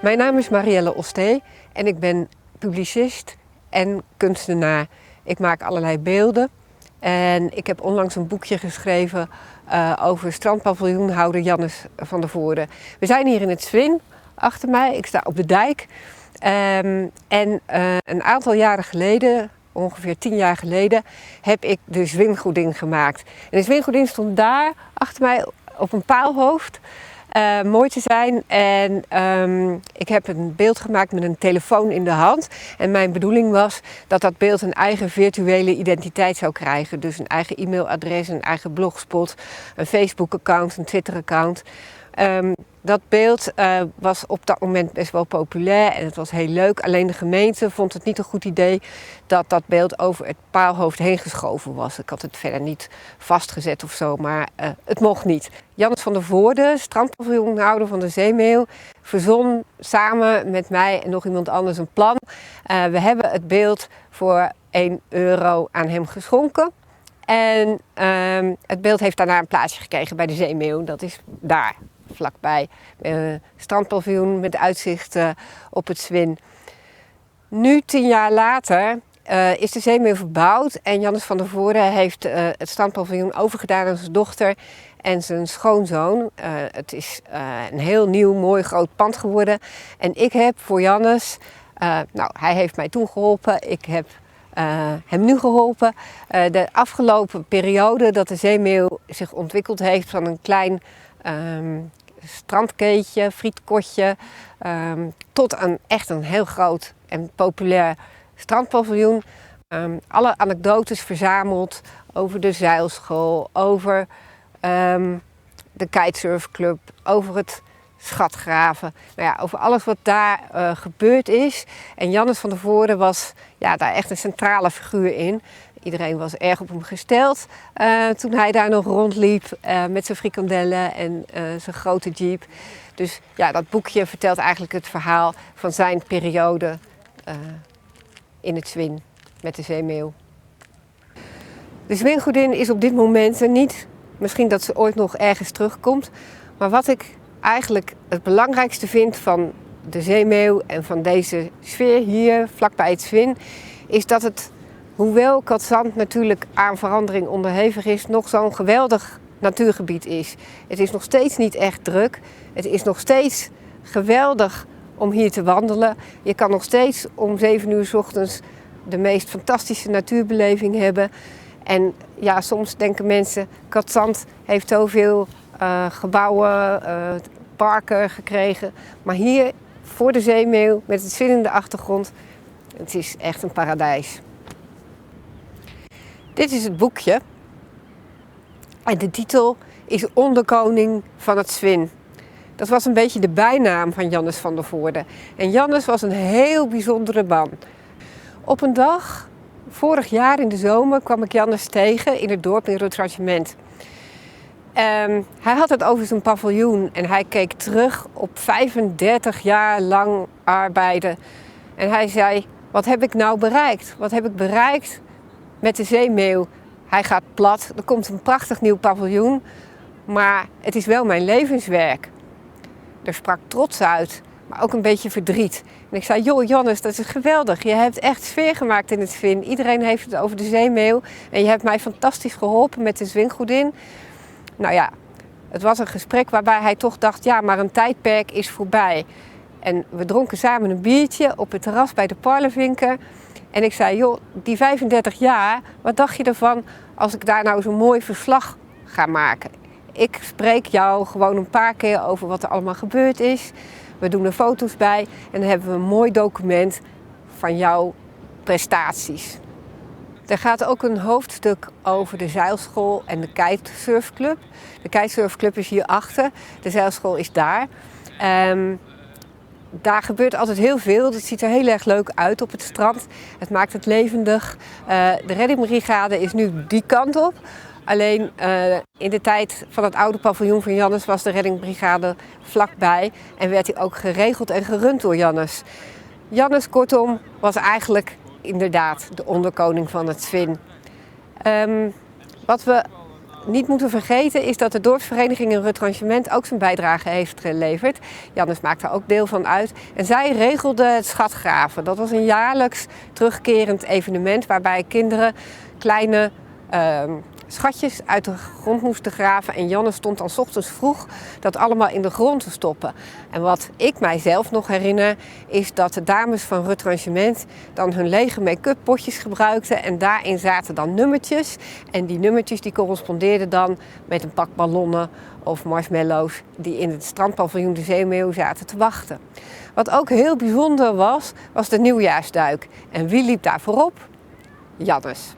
Mijn naam is Marielle Ostee en ik ben publicist en kunstenaar. Ik maak allerlei beelden en ik heb onlangs een boekje geschreven over strandpaviljoenhouder Jannes van der Voorde. We zijn hier in het Zwin achter mij, ik sta op de dijk. Een aantal jaren geleden, ongeveer 10 jaar geleden, heb ik de Zwingodin gemaakt. En de Zwingodin stond daar achter mij op een paalhoofd. Mooi te zijn en ik heb een beeld gemaakt met een telefoon in de hand. En mijn bedoeling was dat dat beeld een eigen virtuele identiteit zou krijgen. Dus een eigen e-mailadres, een eigen blogspot, een Facebook-account, een Twitter-account. Dat beeld was op dat moment best wel populair en het was heel leuk. Alleen de gemeente vond het niet een goed idee dat dat beeld over het paalhoofd heen geschoven was. Ik had het verder niet vastgezet of zo, maar het mocht niet. Jannes van der Voorde, strandpaviljoenhouder van de Zeemeeuw, verzon samen met mij en nog iemand anders een plan. We hebben het beeld voor €1 aan hem geschonken. En het beeld heeft daarna een plaatsje gekregen bij de Zeemeeuw. Dat is daar, vlakbij. Strandpaviljoen met uitzicht op het Zwin. Nu, 10 jaar later, is de Zeemeeuw verbouwd. En Jannes van der Voorde heeft het strandpaviljoen overgedaan aan zijn dochter en zijn schoonzoon. Het is een heel nieuw, mooi, groot pand geworden. En ik heb voor Jannes, hij heeft mij toen geholpen, ik heb hem nu geholpen. De afgelopen periode dat de Zeemeeuw zich ontwikkeld heeft van een klein strandkeetje, frietkotje, tot echt een heel groot en populair strandpaviljoen. Alle anekdotes verzameld over de zeilschool, over de kitesurfclub, over het schatgraven. Over alles wat daar gebeurd is. En Jannes van der Voorde was daar echt een centrale figuur in. Iedereen was erg op hem gesteld toen hij daar nog rondliep met zijn frikandellen en zijn grote jeep. Dus dat boekje vertelt eigenlijk het verhaal van zijn periode in het Zwin met de Zeemeeuw. De Zwingodin is op dit moment er niet. Misschien dat ze ooit nog ergens terugkomt. Maar wat ik eigenlijk het belangrijkste vind van de Zeemeeuw en van deze sfeer hier vlakbij het Zwin, is dat het, hoewel Cadzand natuurlijk aan verandering onderhevig is, nog zo'n geweldig natuurgebied is. Het is nog steeds niet echt druk. Het is nog steeds geweldig om hier te wandelen. Je kan nog steeds om 7 uur 's ochtends de meest fantastische natuurbeleving hebben. En soms denken mensen, Cadzand heeft zoveel gebouwen, parken gekregen. Maar hier voor de Zeemeeuw met het Zwin in de achtergrond, het is echt een paradijs. Dit is het boekje. En de titel is Onderkoning van het Zwin. Dat was een beetje de bijnaam van Jannes van der Voorde. En Jannes was een heel bijzondere man. Op een dag, vorig jaar in de zomer, kwam ik Jannes tegen in het dorp in Rotragement. Hij had het over zijn paviljoen en hij keek terug op 35 jaar lang arbeiden. En hij zei, wat heb ik nou bereikt? Wat heb ik bereikt met de Zeemeeuw? Hij gaat plat, er komt een prachtig nieuw paviljoen, maar het is wel mijn levenswerk. Er sprak trots uit, maar ook een beetje verdriet. En ik zei, joh Jannes, dat is geweldig. Je hebt echt sfeer gemaakt in het Zwin. Iedereen heeft het over de Zeemeeuw en je hebt mij fantastisch geholpen met de Zwingodin. Het was een gesprek waarbij hij toch dacht, maar een tijdperk is voorbij. En we dronken samen een biertje op het terras bij de Parlevinker. En ik zei, joh, die 35 jaar, wat dacht je ervan als ik daar nou zo'n mooi verslag ga maken? Ik spreek jou gewoon een paar keer over wat er allemaal gebeurd is. We doen er foto's bij en dan hebben we een mooi document van jouw prestaties. Er gaat ook een hoofdstuk over de zeilschool en de kitesurfclub. De kitesurfclub is hierachter, de zeilschool is daar. Daar gebeurt altijd heel veel. Het ziet er heel erg leuk uit op het strand. Het maakt het levendig. De reddingbrigade is nu die kant op. Alleen in de tijd van het oude paviljoen van Jannes was de reddingbrigade vlakbij. En werd hij ook geregeld en gerund door Jannes. Jannes, kortom, was eigenlijk inderdaad de onderkoning van het Zwin. Wat we niet moeten vergeten is dat de dorpsvereniging in Rutranchement ook zijn bijdrage heeft geleverd. Jannes maakt daar ook deel van uit. En zij regelde het schatgraven. Dat was een jaarlijks terugkerend evenement waarbij kinderen kleine schatjes uit de grond moesten graven. En Jannes stond dan 's ochtends vroeg dat allemaal in de grond te stoppen. En wat ik mijzelf nog herinner is dat de dames van Rutranchement dan hun lege make-up potjes gebruikten. En daarin zaten dan nummertjes. En die nummertjes die correspondeerden dan met een pak ballonnen of marshmallows die in het strandpaviljoen de Zeemeeuw zaten te wachten. Wat ook heel bijzonder was, was de nieuwjaarsduik. En wie liep daar voorop? Jannes.